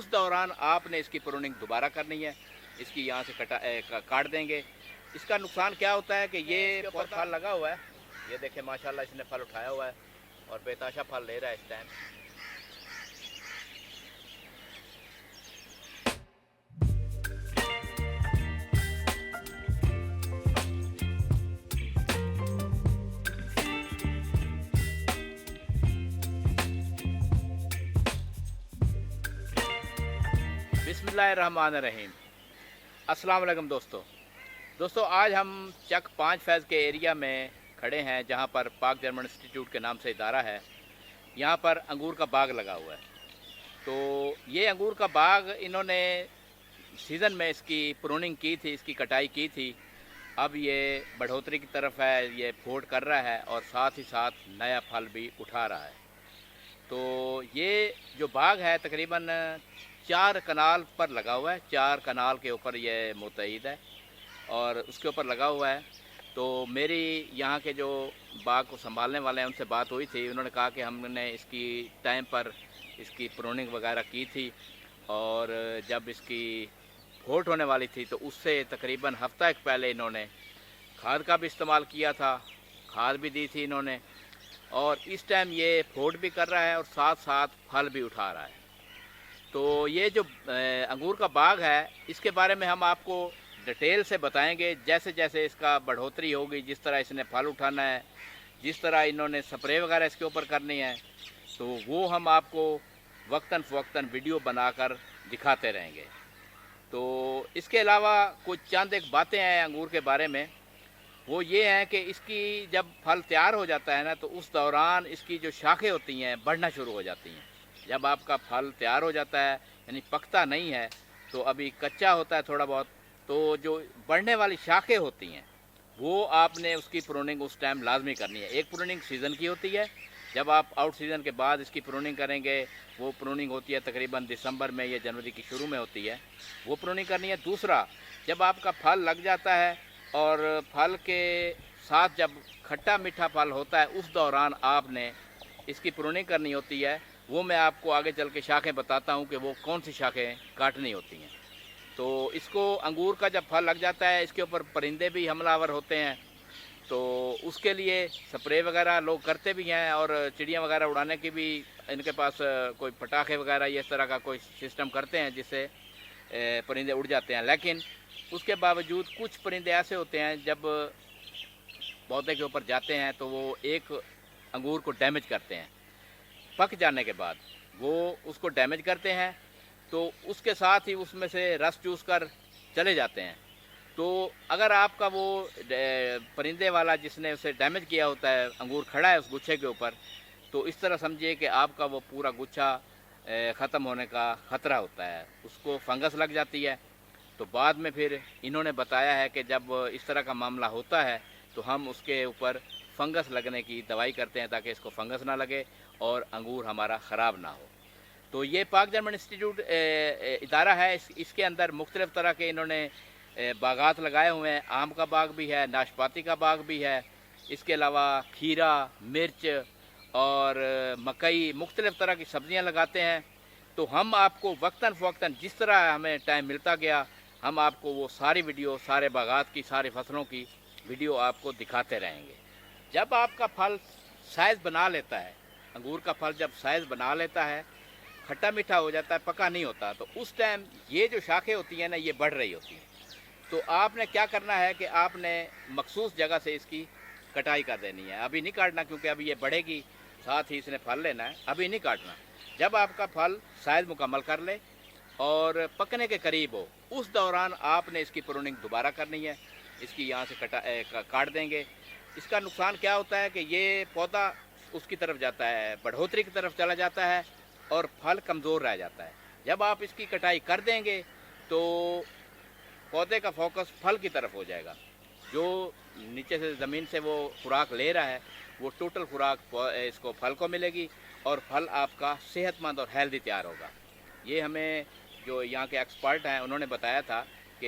उस दौरान आपने इसकी प्रूनिंग दोबारा करनी है। इसकी यहाँ से काट देंगे। इसका नुकसान क्या होता है कि ये फल लगा हुआ है, ये देखें माशाल्लाह इसने फल उठाया हुआ है और बेताशा फल ले रहा है इस टाइम। बिस्मिल्लाहिर्रहमानिर्रहीम। अस्सलाम वालेकुम दोस्तों, आज हम चक 5 फैज़ के एरिया में खड़े हैं जहां पर पाक जर्मन इंस्टीट्यूट के नाम से इदारा है। यहां पर अंगूर का बाग लगा हुआ है। तो ये अंगूर का बाग इन्होंने सीज़न में इसकी प्रूनिंग की थी, इसकी कटाई की थी। अब ये बढ़ोतरी की तरफ है, ये फोड़ कर रहा है और साथ ही साथ नया फल भी उठा रहा है। तो ये जो बाग है तकरीबन 4 कनाल पर लगा हुआ है। 4 कनाल के ऊपर ये मुतहिद है और उसके ऊपर लगा हुआ है। तो मेरी यहाँ के जो बाग को संभालने वाले हैं उनसे बात हुई थी। उन्होंने कहा कि हमने इसकी टाइम पर इसकी प्रूनिंग वगैरह की थी और जब इसकी फोट होने वाली थी तो उससे तकरीबन हफ्ता एक पहले इन्होंने खाद का भी इस्तेमाल किया था, खाद भी दी थी इन्होंने, और इस टाइम ये फोट भी कर रहा है और साथ साथ फल भी उठा रहा है। तो ये जो अंगूर का बाग है इसके बारे में हम आपको डिटेल से बताएंगे। जैसे जैसे इसका बढ़ोतरी होगी, जिस तरह इसने फल उठाना है, जिस तरह इन्होंने स्प्रे वगैरह इसके ऊपर करनी है, तो वो हम आपको वक्तन फ़वक्तन वीडियो बनाकर दिखाते रहेंगे। तो इसके अलावा कुछ चंद एक बातें हैं अंगूर के बारे में। वो ये हैं कि इसकी जब फल तैयार हो जाता है ना, तो उस दौरान इसकी जो शाखें होती हैं बढ़ना शुरू हो जाती हैं। जब आपका फल तैयार हो जाता है, यानी पकता नहीं है, तो अभी कच्चा होता है थोड़ा बहुत, तो जो बढ़ने वाली शाखें होती हैं वो आपने उसकी प्रूनिंग उस टाइम लाजमी करनी है। एक प्रूनिंग सीज़न की होती है, जब आप आउट सीज़न के बाद इसकी प्रूनिंग करेंगे, वो प्रूनिंग होती है तकरीबन दिसंबर में या जनवरी की शुरू में होती है, वो प्रूनिंग करनी है। दूसरा, जब आपका फल लग जाता है और फल के साथ जब खट्टा मीठा फल होता है, उस दौरान आपने इसकी प्रूनिंग करनी होती है। वो मैं आपको आगे चल के शाखें बताता हूँ कि वो कौन सी शाखें काटनी होती हैं। तो इसको अंगूर का जब फल लग जाता है, इसके ऊपर परिंदे भी हमलावर होते हैं, तो उसके लिए स्प्रे वगैरह लोग करते भी हैं और चिड़ियाँ वगैरह उड़ाने की भी इनके पास कोई पटाखे वगैरह ये इस तरह का कोई सिस्टम करते हैं जिससे परिंदे उड़ जाते हैं। लेकिन उसके बावजूद कुछ परिंदे ऐसे होते हैं जब पौधे के ऊपर जाते हैं तो वो एक अंगूर को डैमेज करते हैं। पक जाने के बाद वो उसको डैमेज करते हैं, तो उसके साथ ही उसमें से रस चूस कर चले जाते हैं। तो अगर आपका वो परिंदे वाला जिसने उसे डैमेज किया होता है अंगूर खड़ा है उस गुच्छे के ऊपर, तो इस तरह समझिए कि आपका वो पूरा गुच्छा ख़त्म होने का ख़तरा होता है, उसको फंगस लग जाती है। तो बाद में फिर इन्होंने बताया है कि जब इस तरह का मामला होता है तो हम उसके ऊपर फंगस लगने की दवाई करते हैं ताकि इसको फंगस ना लगे और अंगूर हमारा ख़राब ना हो। तो ये पाक जर्मन इंस्टीट्यूट इदारा है, इसके अंदर मुख्तलिफ़ तरह के इन्होंने बागात लगाए हुए हैं। आम का बाग भी है, नाशपाती का बाग भी है, इसके अलावा खीरा, मिर्च और मकई, मुख्तलिफ़ तरह की सब्ज़ियाँ लगाते हैं। तो हम आपको वक्तन फ़वक्तन जिस तरह हमें टाइम मिलता गया, हम आपको वो सारी वीडियो, सारे बागात की, सारी फसलों की वीडियो आपको दिखाते रहेंगे। जब आपका फल साइज़ बना लेता है, अंगूर का फल जब साइज़ बना लेता है, खट्टा मीठा हो जाता है, पका नहीं होता, तो उस टाइम ये जो शाखें होती हैं ना, ये बढ़ रही होती हैं। तो आपने क्या करना है कि आपने मखसूस जगह से इसकी कटाई कर देनी है। अभी नहीं काटना क्योंकि अभी ये बढ़ेगी, साथ ही इसने फल लेना है, अभी नहीं काटना। जब आपका फल साइज़ मुकम्मल कर ले और पकने के करीब हो, उस दौरान आपने इसकी प्रूनिंग दोबारा करनी है। इसकी यहाँ से काट देंगे। इसका नुकसान क्या होता है कि ये पौधा उसकी तरफ जाता है, बढ़ोतरी की तरफ चला जाता है और फल कमज़ोर रह जाता है। जब आप इसकी कटाई कर देंगे तो पौधे का फोकस फल की तरफ हो जाएगा। जो नीचे से ज़मीन से वो खुराक ले रहा है, वो टोटल खुराक इसको फल को मिलेगी और फल आपका सेहतमंद और हेल्दी तैयार होगा। ये हमें जो यहाँ के एक्सपर्ट हैं उन्होंने बताया था कि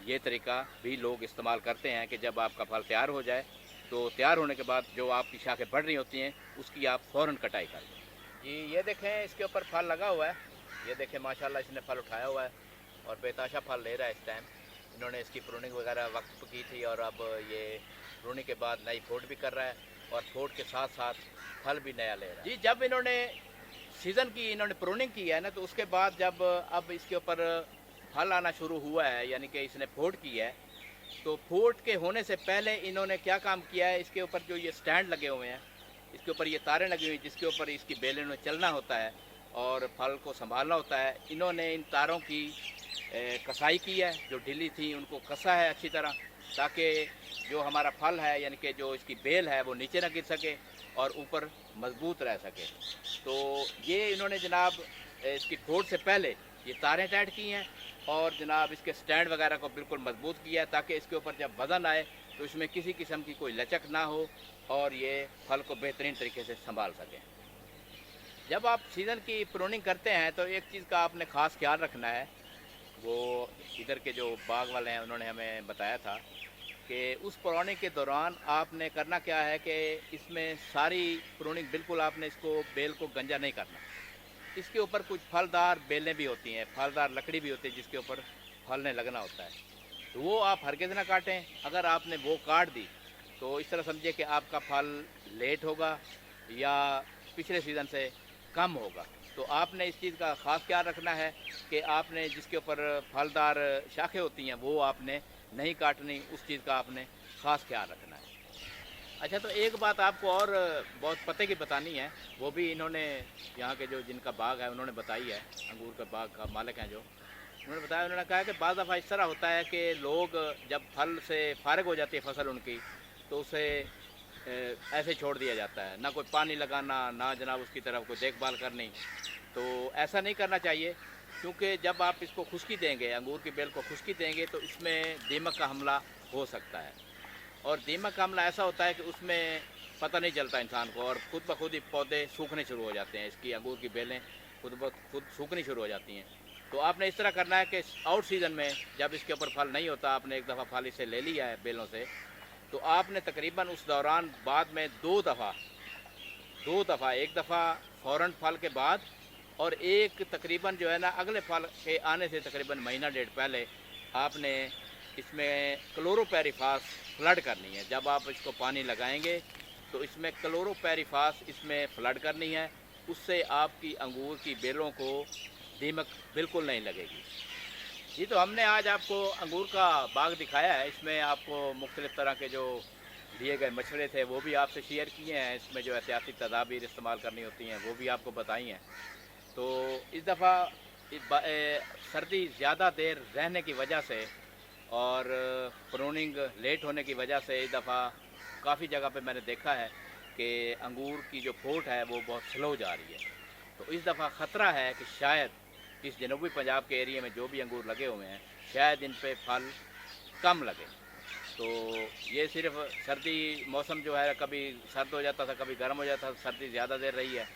ये तरीका भी लोग इस्तेमाल करते हैं कि जब आपका फल तैयार हो जाए तो तैयार होने के बाद जो आपकी शाखें बढ़ रही होती हैं उसकी आप फ़ौरन कटाई कर दें। जी ये देखें, इसके ऊपर फल लगा हुआ है, ये देखें माशाल्लाह इसने फल उठाया हुआ है और बेताशा फल ले रहा है इस टाइम। इन्होंने इसकी प्रूनिंग वगैरह वक्त पर की थी और अब ये प्रूनिंग के बाद नई फ्रूट भी कर रहा है और फ्रूट के साथ साथ फल भी नया ले रहा है। जी, जब इन्होंने सीज़न की इन्होंने प्रूनिंग की है ना, तो उसके बाद जब अब इसके ऊपर फल आना शुरू हुआ है, यानी कि इसने फ्रूट की है, तो फ्रूट के होने से पहले इन्होंने क्या काम किया है, इसके ऊपर जो ये स्टैंड लगे हुए हैं, इसके ऊपर ये तारें लगी हुई जिसके ऊपर इसकी बेलन में चलना होता है और फल को संभालना होता है। इन्होंने इन तारों की कसाई की है, जो ढीली थी उनको कसा है अच्छी तरह, ताकि जो हमारा फल है यानी कि जो इसकी बेल है वो नीचे ना गिर सके और ऊपर मजबूत रह सके। तो ये इन्होंने जनाब इसकी फ्रूट से पहले ये तारें टाइट की हैं और जनाब इसके स्टैंड वगैरह को बिल्कुल मजबूत किया है, ताकि इसके ऊपर जब वज़न आए तो इसमें किसी किस्म की कोई लचक ना हो और ये फल को बेहतरीन तरीके से संभाल सकें। जब आप सीज़न की प्रूनिंग करते हैं तो एक चीज़ का आपने ख़ास ख्याल रखना है, वो इधर के जो बाग वाले हैं उन्होंने हमें बताया था कि उस प्रूनिंग के दौरान आपने करना क्या है कि इसमें सारी प्रूनिंग बिल्कुल आपने इसको बेल को गंजा नहीं करना। इसके ऊपर कुछ फलदार बेलें भी होती हैं, फलदार लकड़ी भी होती है जिसके ऊपर फलने लगना होता है, तो वो आप हरगिज़ ना काटें। अगर आपने वो काट दी तो इस तरह समझिए कि आपका फल लेट होगा या पिछले सीज़न से कम होगा। तो आपने इस चीज़ का ख़ास ख्याल रखना है कि आपने जिसके ऊपर फलदार शाखें होती हैं वो आपने नहीं काटनी, उस चीज़ का आपने ख़ास ख्याल रखना है। अच्छा, तो एक बात आपको और बहुत पते की बतानी है, वो भी इन्होंने यहाँ के जो जिनका बाग है उन्होंने बताई है, अंगूर के बाग का मालिक हैं जो, उन्होंने बताया, उन्होंने कहा कि बाज़ दफ़ा इस तरह होता है कि लोग जब फल से फारिग हो जाती है फसल उनकी, तो उसे ऐसे छोड़ दिया जाता है, ना कोई पानी लगाना, ना जनाब उसकी तरफ कोई देखभाल करनी। तो ऐसा नहीं करना चाहिए, क्योंकि जब आप इसको खुश्की देंगे, अंगूर की बेल को खुश्की देंगे, तो इसमें दीमक का हमला हो सकता है। और दीमक का हमला ऐसा होता है कि उसमें पता नहीं चलता इंसान को और खुद ब खुद ही पौधे सूखने शुरू हो जाते हैं, इसकी अंगूर की बेलें खुद ब खुद सूखनी शुरू हो जाती हैं। तो आपने इस तरह करना है कि आउट सीज़न में जब इसके ऊपर फल नहीं होता, आपने एक दफ़ा फल इसे ले लिया है बेलों से, तो आपने तकरीबन उस दौरान बाद में दो दफ़ा, एक दफ़ा फ़ौरन फल के बाद और एक तकरीबन जो है ना अगले फल के आने से तकरीबन महीना डेढ़ पहले आपने इसमें क्लोरोपैरीफास फ्लड करनी है। जब आप इसको पानी लगाएंगे तो इसमें क्लोरोपैरीफास इसमें फ्लड करनी है, उससे आपकी अंगूर की बेलों को दीमक बिल्कुल नहीं लगेगी। जी, तो हमने आज आपको अंगूर का बाग दिखाया है, इसमें आपको मुख्तलिफ़ तरह के जो दिए गए मशवरे थे वो भी आपसे शेयर किए हैं, इसमें जो एहतियाती तदाबीर इस्तेमाल करनी होती हैं वो भी आपको बताई हैं। तो इस दफ़ा सर्दी ज़्यादा देर रहने की वजह से और प्रूनिंग लेट होने की वजह से इस दफ़ा काफ़ी जगह पे मैंने देखा है कि अंगूर की जो फ्रूट है वो बहुत स्लो जा रही है। तो इस दफ़ा ख़तरा है कि शायद इस जनूबी पंजाब के एरिया में जो भी अंगूर लगे हुए हैं शायद इन पे फल कम लगे। तो ये सिर्फ सर्दी मौसम जो है कभी सर्द हो जाता था, कभी गर्म हो जाता था, सर्दी ज़्यादा देर रही है,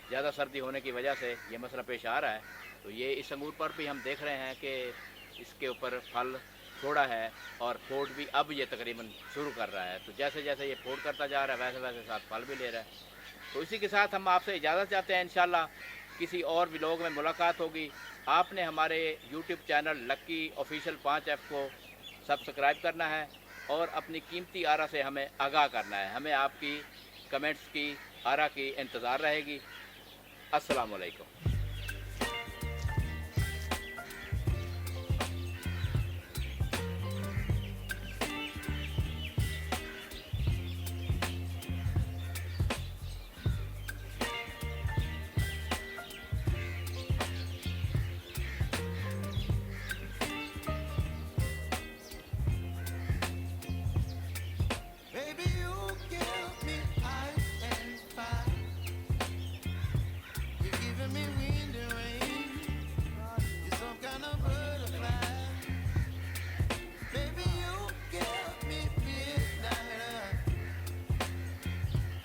ज़्यादा सर्दी होने की वजह से ये मसला पेश आ रहा है। तो ये इस अंगूर पर भी हम देख रहे हैं कि इसके ऊपर फल थोड़ा है और फ्रूट भी अब ये तकरीबन शुरू कर रहा है। तो जैसे जैसे ये फ्रूट करता जा रहा है वैसे वैसे साथ फल भी ले रहा है। तो इसी के साथ हम आपसे इजाज़त चाहते हैं, इंशाल्लाह किसी और व्लॉग में मुलाकात होगी। आपने हमारे यूट्यूब चैनल लक्की ऑफिशियल 5F को सब्सक्राइब करना है और अपनी कीमती आरा से हमें आगाह करना है। हमें आपकी कमेंट्स की, आरा की इंतज़ार रहेगी। अस्सलाम वालेकुम।